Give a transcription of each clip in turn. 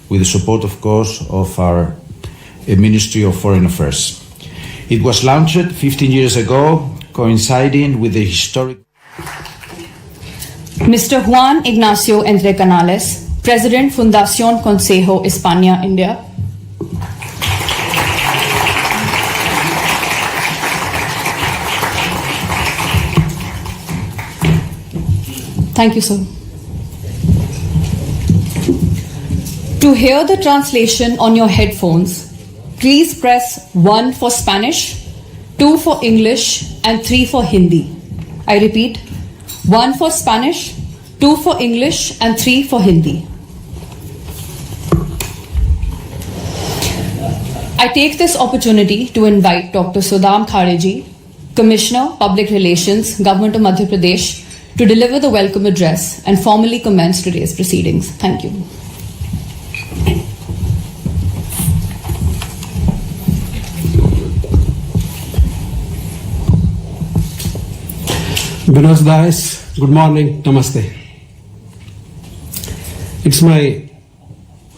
with the support, of course, of our Ministry of Foreign Affairs. It was launched 15 years ago, coinciding with the historic... Mr. Juan Ignacio Entre Canales, President, Fundación Consejo España, India. Thank you, sir. To hear the translation on your headphones, please press 1 for Spanish, 2 for English, and 3 for Hindi. I repeat, 1 for Spanish, 2 for English, and 3 for Hindi. I take this opportunity to invite Dr. Sudham Khareji, Commissioner, Public Relations, Government of Madhya Pradesh, to deliver the welcome address and formally commence today's proceedings. Thank you. Buenos dias, good morning, namaste. It's my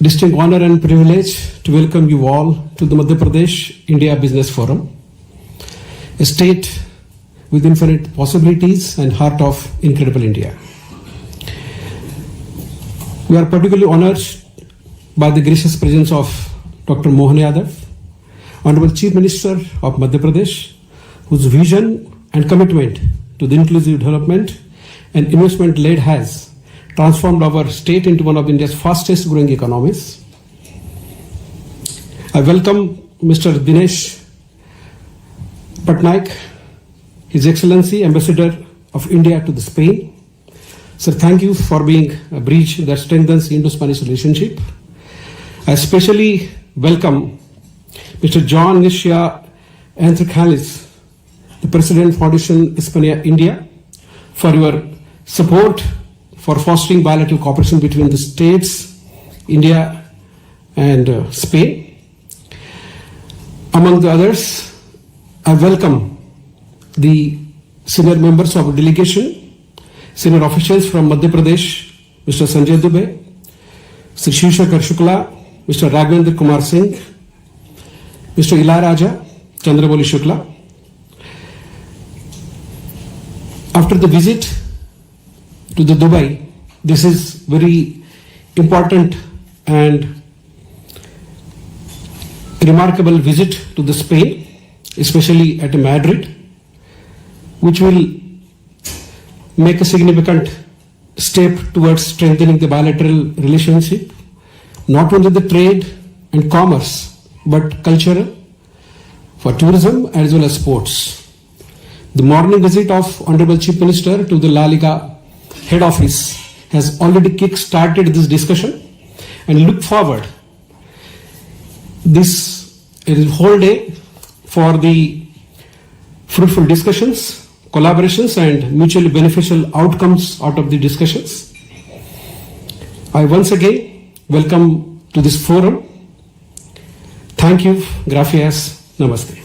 distinct honor and privilege to welcome you all to the Madhya Pradesh India Business Forum, a state with infinite possibilities and heart of incredible India. We are particularly honored by the gracious presence of Dr. Mohan Yadav, Honorable Chief Minister of Madhya Pradesh, whose vision and commitment to the inclusive development and investment led has transformed our state into one of India's fastest growing economies. I welcome Mr. Dinesh Patnaik, His Excellency Ambassador of India to the Spain. Sir, thank you for being a bridge that strengthens the Indo-Spanish relationship. I especially welcome Mr. John Garcia Entrecanales, the President, Foundation España India, for your support for fostering bilateral cooperation between the states, India and Spain. Among the others, I welcome the senior members of the delegation, senior officials from Madhya Pradesh, Mr. Sanjay Dubey, Mr. Shivshankar Shukla, Mr. Raghavendra Kumar Singh, Mr. Ilayaraja Chandraboli Shukla. After the visit to the Dubai, this is very important and remarkable visit to the Spain, especially at Madrid, which will make a significant step towards strengthening the bilateral relationship, not only the trade and commerce, but cultural, for tourism as well as sports. The morning visit of Honorable Chief Minister to the La Liga head office has already kick-started this discussion, and look forward this whole day for the fruitful discussions, collaborations and mutually beneficial outcomes out of the discussions. I once again welcome to this forum. Thank you, gracias, namaste.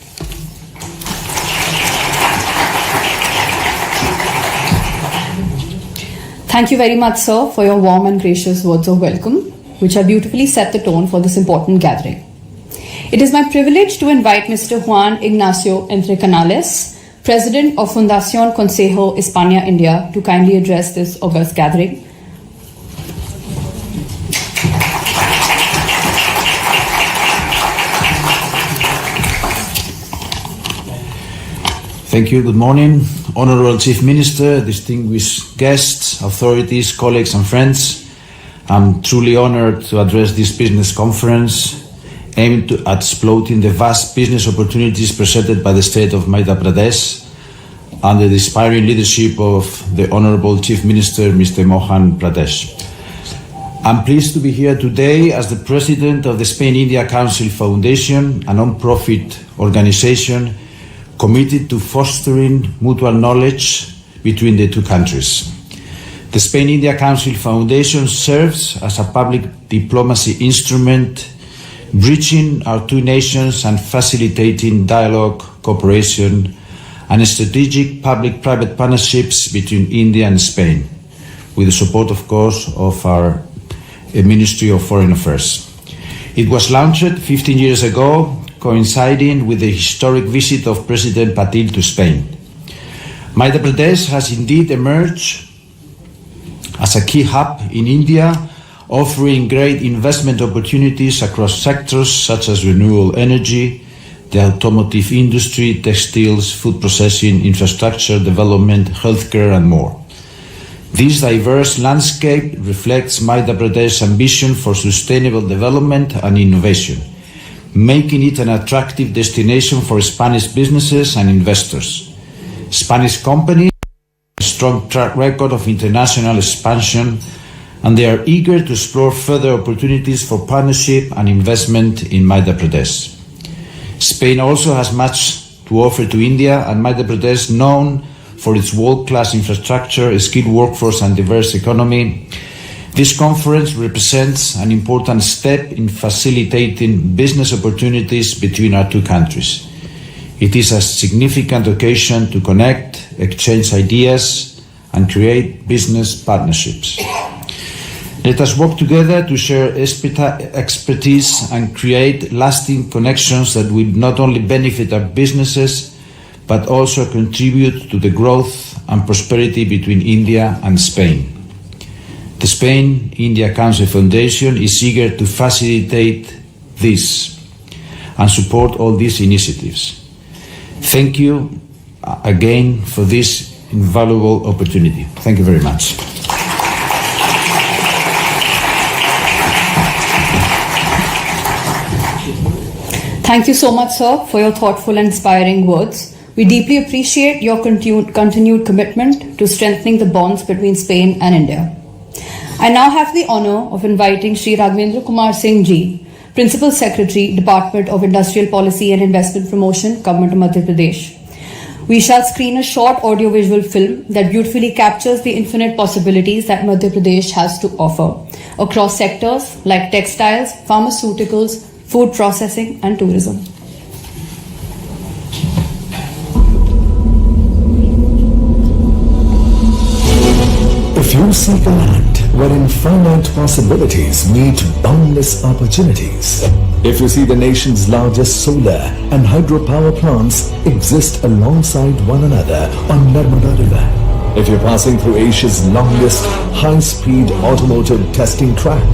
Thank you very much, sir, for your warm and gracious words of welcome, which have beautifully set the tone for this important gathering. It is my privilege to invite Mr. Juan Ignacio Entre Canales, President of Fundación Consejo España, India, to kindly address this august gathering. Thank you. Good morning. Honorable Chief Minister, distinguished guests, authorities, colleagues and friends. I'm truly honored to address this business conference aimed at exploiting the vast business opportunities presented by the state of Madhya Pradesh under the inspiring leadership of the Honorable Chief Minister, Mr. Mohan Pradesh. I'm pleased to be here today as the President of the Spain-India Council Foundation, a non-profit organization committed to fostering mutual knowledge between the two countries. The Spain-India Council Foundation serves as a public diplomacy instrument, bridging our two nations and facilitating dialogue, cooperation, and strategic public-private partnerships between India and Spain, with the support, of course, of our Ministry of Foreign Affairs. It was launched 15 years ago, coinciding with the historic visit of President Patil to Spain. Madhya Pradesh has indeed emerged as a key hub in India, offering great investment opportunities across sectors such as renewable energy, the automotive industry, textiles, food processing, infrastructure development, healthcare, and more. This diverse landscape reflects Madhya Pradesh's ambition for sustainable development and innovation, making it an attractive destination for Spanish businesses and investors. Spanish companies have a strong track record of international expansion, and they are eager to explore further opportunities for partnership and investment in Madhya Pradesh. Spain also has much to offer to India, and Madhya Pradesh, known for its world-class infrastructure, skilled workforce, and diverse economy. This conference represents an important step in facilitating business opportunities between our two countries. It is a significant occasion to connect, exchange ideas, and create business partnerships. Let us work together to share expertise and create lasting connections that will not only benefit our businesses, but also contribute to the growth and prosperity between India and Spain. The Spain-India Council Foundation is eager to facilitate this and support all these initiatives. Thank you again for this invaluable opportunity. Thank you very much. Thank you so much, sir, for your thoughtful and inspiring words. We deeply appreciate your continued commitment to strengthening the bonds between Spain and India. I now have the honor of inviting Shri Raghavendra Kumar Singh Ji, Principal Secretary, Department of Industrial Policy and Investment Promotion, Government of Madhya Pradesh. We shall screen a short audiovisual film that beautifully captures the infinite possibilities that Madhya Pradesh has to offer across sectors like textiles, pharmaceuticals, food processing, and tourism. If you seek a land wherein finite possibilities meet boundless opportunities, if you see the nation's largest solar and hydropower plants exist alongside one another on Narmada River, if you're passing through Asia's longest high-speed automotive testing track,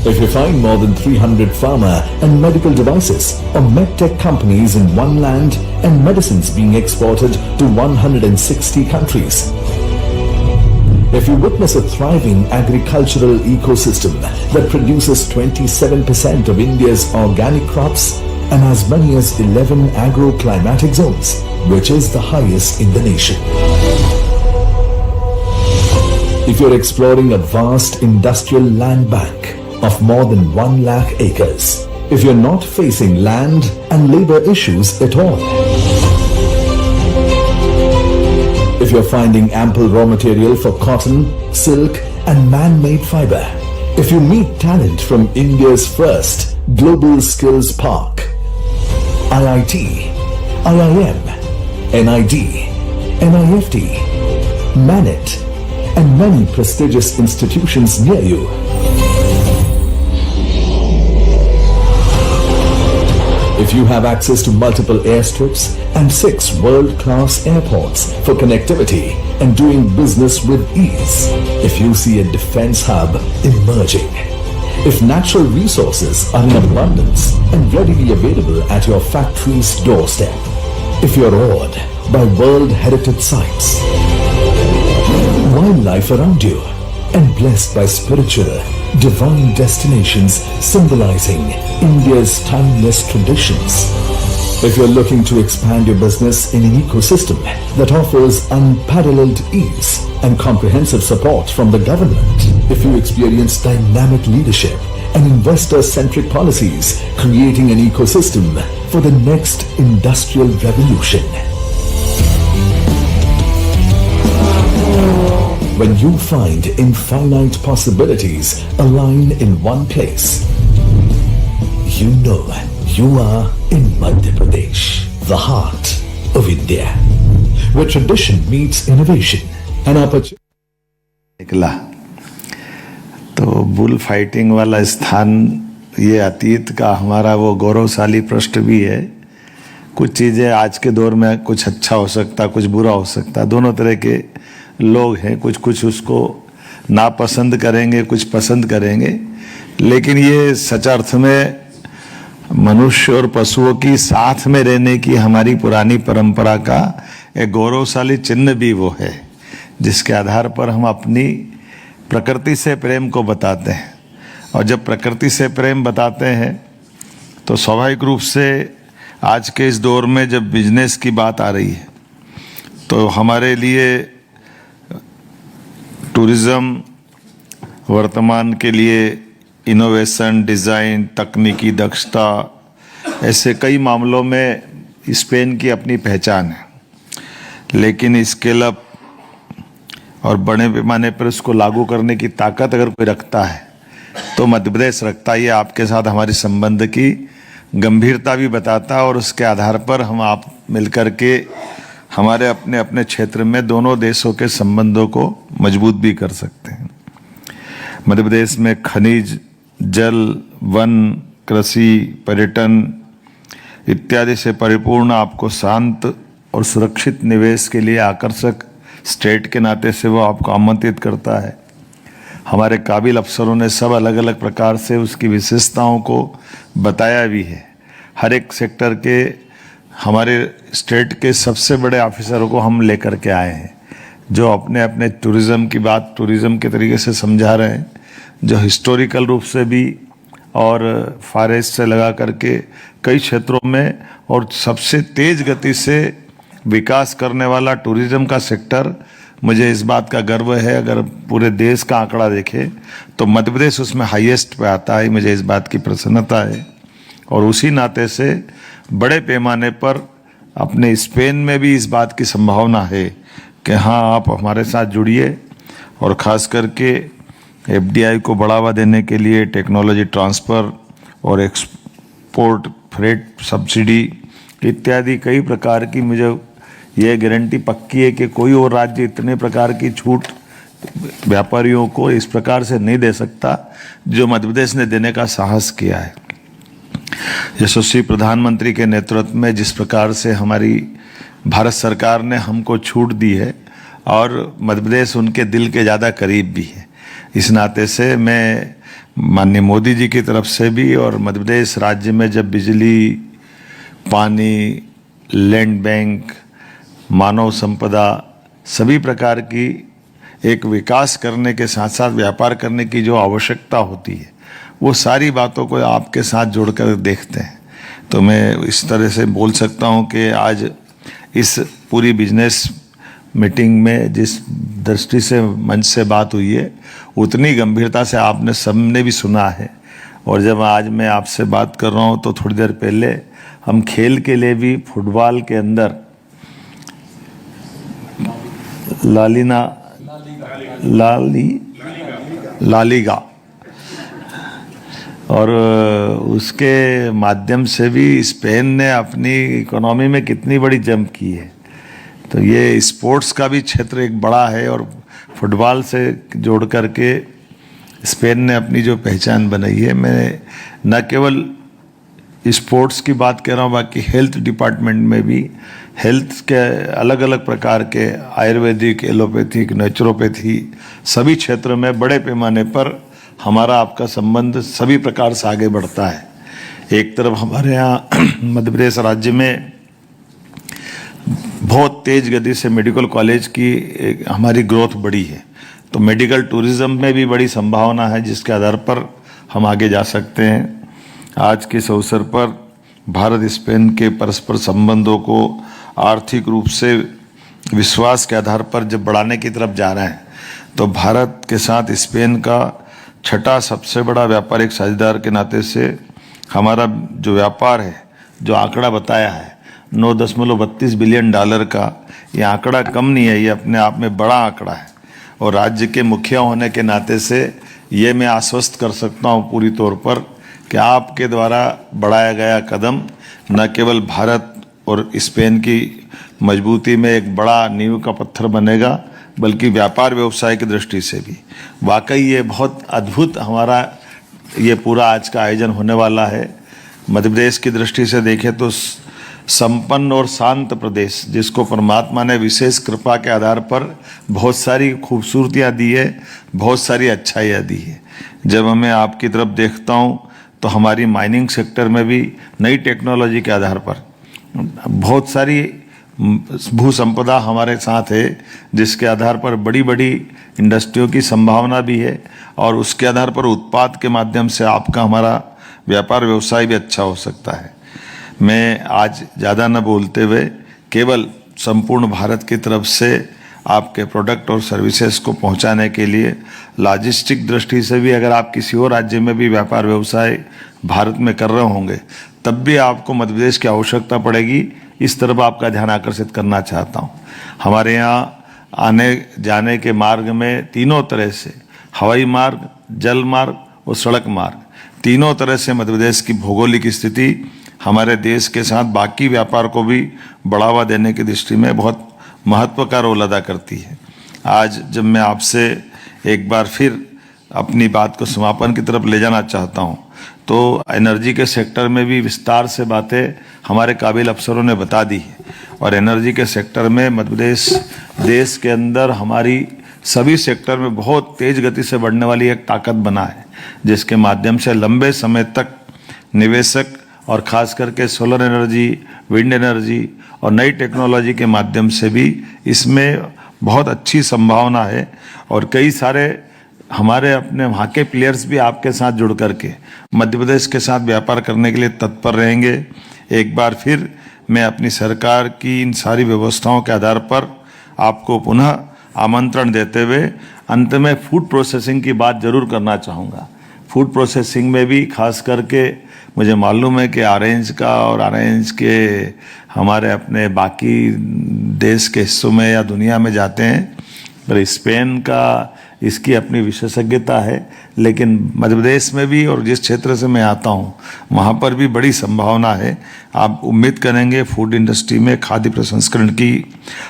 if you find more than 300 pharma and medical devices or medtech companies in one land and medicines being exported to 160 countries, if you witness a thriving agricultural ecosystem that produces 27% of India's organic crops and as many as 11 agroclimatic zones, which is the highest in the nation. If you're exploring a vast industrial land bank of more than 1 lakh acres, if you're not facing land and labor issues at all, if you're finding ample raw material for cotton, silk, and man-made fiber, if you meet talent from India's first Global Skills Park, IIT, IIM, NID, NIFT, MANIT, and many prestigious institutions near you, if you have access to multiple airstrips and 6 world-class airports for connectivity and doing business with ease, if you see a defense hub emerging, if natural resources are in abundance and readily available at your factory's doorstep, if you're awed by World Heritage sites, wildlife around you, and blessed by spiritual, divine destinations symbolizing India's timeless traditions. If you're looking to expand your business in an ecosystem that offers unparalleled ease and comprehensive support from the government, if you experience dynamic leadership and investor-centric policies creating an ecosystem for the next industrial revolution, when you find infinite possibilities align in one place, you know you are in Madhya Pradesh, the heart of India, where tradition meets innovation and opportunity. निकला तो bull fighting वाला स्थान ये अतीत का हमारा वो गौरवशाली पृष्ठ भी है। कुछ चीज़ें आज के दौर में कुछ अच्छा हो सकता, कुछ बुरा हो सकता, दोनों तरह के लोग हैं। कुछ उसको नापसंद करेंगे, कुछ पसंद करेंगे, लेकिन ये सच अर्थ में मनुष्य और पशुओं की साथ में रहने की हमारी पुरानी परंपरा का एक गौरवशाली चिन्ह भी वो है, जिसके आधार पर हम अपनी प्रकृति से प्रेम को बताते हैं। और जब प्रकृति से प्रेम बताते हैं तो स्वाभाविक रूप से आज के इस दौर में जब बिजनेस की बात आ रही है तो हमारे लिए टूरिज़्म वर्तमान के लिए इनोवेशन, डिज़ाइन, तकनीकी दक्षता, ऐसे कई मामलों में स्पेन की अपनी पहचान है। लेकिन स्केल अप और बड़े पैमाने पर उसको लागू करने की ताकत अगर कोई रखता है तो मध्य प्रदेश रखता है। ये आपके साथ हमारे संबंध की गंभीरता भी बताता है और उसके आधार पर हम आप मिलकर के हमारे अपने अपने क्षेत्र में दोनों देशों के संबंधों को मजबूत भी कर सकते हैं। मध्य प्रदेश में खनिज, जल, वन, कृषि, पर्यटन इत्यादि से परिपूर्ण आपको शांत और सुरक्षित निवेश के लिए आकर्षक स्टेट के नाते से वो आपको आमंत्रित करता है। हमारे काबिल अफसरों ने सब अलग अलग प्रकार से उसकी विशेषताओं को बताया भी है। हर एक सेक्टर के हमारे स्टेट के सबसे बड़े ऑफिसरों को हम लेकर के आए हैं, जो अपने अपने टूरिज़्म की बात टूरिज़्म के तरीके से समझा रहे हैं, जो हिस्टोरिकल रूप से भी और फार ईस्ट से लगा करके कई क्षेत्रों में और सबसे तेज गति से विकास करने वाला टूरिज़्म का सेक्टर। मुझे इस बात का गर्व है, अगर पूरे देश का आंकड़ा देखें तो मध्य प्रदेश उसमें हाईएस्ट पे आता है। मुझे इस बात की प्रसन्नता है और उसी नाते से बड़े पैमाने पर अपने स्पेन में भी इस बात की संभावना है कि हाँ, आप हमारे साथ जुड़िए और ख़ास करके एफडीआई को बढ़ावा देने के लिए टेक्नोलॉजी ट्रांसफ़र और एक्सपोर्ट फ्रेट सब्सिडी इत्यादि कई प्रकार की मुझे यह गारंटी पक्की है कि कोई और राज्य इतने प्रकार की छूट व्यापारियों को इस प्रकार से नहीं दे सकता जो मध्य प्रदेश ने देने का साहस किया है। यशस्वी प्रधानमंत्री के नेतृत्व में जिस प्रकार से हमारी भारत सरकार ने हमको छूट दी है और मध्य प्रदेश उनके दिल के ज़्यादा करीब भी है, इस नाते से मैं माननीय मोदी जी की तरफ से भी और मध्य प्रदेश राज्य में जब बिजली, पानी, लैंड बैंक, मानव संपदा सभी प्रकार की एक विकास करने के साथ साथ व्यापार करने की जो आवश्यकता होती है वो सारी बातों को आपके साथ जोड़कर देखते हैं। तो मैं इस तरह से बोल सकता हूं कि आज इस पूरी बिजनेस मीटिंग में जिस दृष्टि से मंच से बात हुई है उतनी गंभीरता से आपने सबने भी सुना है। और जब आज मैं आपसे बात कर रहा हूं तो थोड़ी देर पहले हम खेल के लिए भी फुटबॉल के अंदर लालीगा और उसके माध्यम से भी स्पेन ने अपनी इकोनॉमी में कितनी बड़ी जंप की है। तो ये स्पोर्ट्स का भी क्षेत्र एक बड़ा है और फुटबॉल से जोड़ करके स्पेन ने अपनी जो पहचान बनाई है। मैं न केवल स्पोर्ट्स की बात कर रहा हूँ, बाकी हेल्थ डिपार्टमेंट में भी हेल्थ के अलग अलग प्रकार के आयुर्वेदिक, एलोपैथिक, नेचुरोपैथी सभी क्षेत्र में बड़े पैमाने पर हमारा आपका संबंध सभी प्रकार से आगे बढ़ता है। एक तरफ हमारे यहाँ मध्य प्रदेश राज्य में बहुत तेज गति से मेडिकल कॉलेज की हमारी ग्रोथ बढ़ी है, तो मेडिकल टूरिज्म में भी बड़ी संभावना है जिसके आधार पर हम आगे जा सकते हैं। आज के इस अवसर पर भारत स्पेन के परस्पर संबंधों को आर्थिक रूप से विश्वास के आधार पर जब बढ़ाने की तरफ जा रहे हैं तो भारत के साथ स्पेन का छठा सबसे बड़ा व्यापारिक साझेदार के नाते से हमारा जो व्यापार है, जो आंकड़ा बताया है 9.32 बिलियन डॉलर का, ये आंकड़ा कम नहीं है, ये अपने आप में बड़ा आंकड़ा है। और राज्य के मुखिया होने के नाते से ये मैं आश्वस्त कर सकता हूँ पूरी तौर पर कि आपके द्वारा बढ़ाया गया कदम न केवल भारत और स्पेन की मजबूती में एक बड़ा नींव का पत्थर बनेगा, बल्कि व्यापार व्यवसाय की दृष्टि से भी वाकई ये बहुत अद्भुत हमारा ये पूरा आज का आयोजन होने वाला है। मध्य प्रदेश की दृष्टि से देखें तो संपन्न और शांत प्रदेश, जिसको परमात्मा ने विशेष कृपा के आधार पर बहुत सारी खूबसूरतियाँ दी है, बहुत सारी अच्छाइयाँ दी है। जब मैं आपकी तरफ देखता हूँ तो हमारी माइनिंग सेक्टर में भी नई टेक्नोलॉजी के आधार पर बहुत सारी भू संपदा हमारे साथ है, जिसके आधार पर बड़ी बड़ी इंडस्ट्रियों की संभावना भी है और उसके आधार पर उत्पाद के माध्यम से आपका हमारा व्यापार व्यवसाय भी अच्छा हो सकता है। मैं आज ज़्यादा न बोलते हुए केवल संपूर्ण भारत की तरफ से आपके प्रोडक्ट और सर्विसेज को पहुंचाने के लिए लॉजिस्टिक दृष्टि से भी, अगर आप किसी और राज्य में भी व्यापार व्यवसाय भारत में कर रहे होंगे तब भी आपको मध्य प्रदेश की आवश्यकता पड़ेगी। इस तरफ आपका ध्यान आकर्षित करना चाहता हूँ। हमारे यहाँ आने जाने के मार्ग में तीनों तरह से, हवाई मार्ग, जल मार्ग और सड़क मार्ग, तीनों तरह से मध्य प्रदेश की भौगोलिक स्थिति हमारे देश के साथ बाकी व्यापार को भी बढ़ावा देने की दृष्टि में बहुत महत्व का रोल अदा करती है। आज जब मैं आपसे एक बार फिर अपनी बात को समापन की तरफ ले जाना चाहता हूँ तो एनर्जी के सेक्टर में भी विस्तार से बातें हमारे काबिल अफसरों ने बता दी है और एनर्जी के सेक्टर में मध्य प्रदेश देश के अंदर हमारी सभी सेक्टर में बहुत तेज गति से बढ़ने वाली एक ताकत बना है, जिसके माध्यम से लंबे समय तक निवेशक और खास करके सोलर एनर्जी, विंड एनर्जी और नई टेक्नोलॉजी के माध्यम से भी इसमें बहुत अच्छी संभावना है और कई सारे हमारे अपने वहाँ के प्लेयर्स भी आपके साथ जुड़ करके मध्य प्रदेश के साथ व्यापार करने के लिए तत्पर रहेंगे। एक बार फिर मैं अपनी सरकार की इन सारी व्यवस्थाओं के आधार पर आपको पुनः आमंत्रण देते हुए अंत में फूड प्रोसेसिंग की बात जरूर करना चाहूँगा। फूड प्रोसेसिंग में भी खास करके मुझे मालूम है कि ऑरेंज का और ऑरेंज के हमारे अपने बाकी देश के हिस्सों में या दुनिया में जाते हैं, पर स्पेन का इसकी अपनी विशेषज्ञता है, लेकिन मध्य प्रदेश में भी और जिस क्षेत्र से मैं आता हूँ वहाँ पर भी बड़ी संभावना है। आप उम्मीद करेंगे फूड इंडस्ट्री में खाद्य प्रसंस्करण की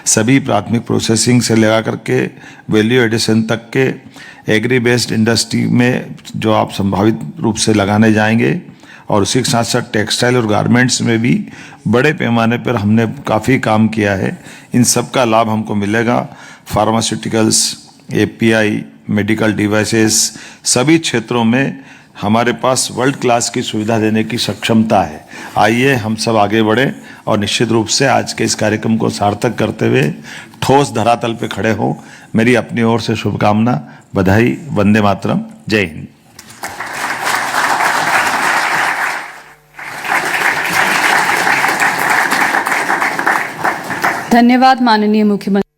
सभी प्राथमिक प्रोसेसिंग से लगा करके वैल्यू एडिशन तक के एग्री बेस्ड इंडस्ट्री में जो आप संभावित रूप से लगाने जाएंगे और उसी के साथ साथ टेक्सटाइल और गारमेंट्स में भी बड़े पैमाने पर हमने काफ़ी काम किया है। इन सब का लाभ हमको मिलेगा। फार्मास्यूटिकल्स, एपीआई, मेडिकल डिवाइसेस, सभी क्षेत्रों में हमारे पास वर्ल्ड क्लास की सुविधा देने की सक्षमता है। आइए हम सब आगे बढ़ें और निश्चित रूप से आज के इस कार्यक्रम को सार्थक करते हुए ठोस धरातल पे खड़े हों। मेरी अपनी ओर से शुभकामना, बधाई, वंदे मातरम, जय हिंद। धन्यवाद माननीय मुख्यमंत्री।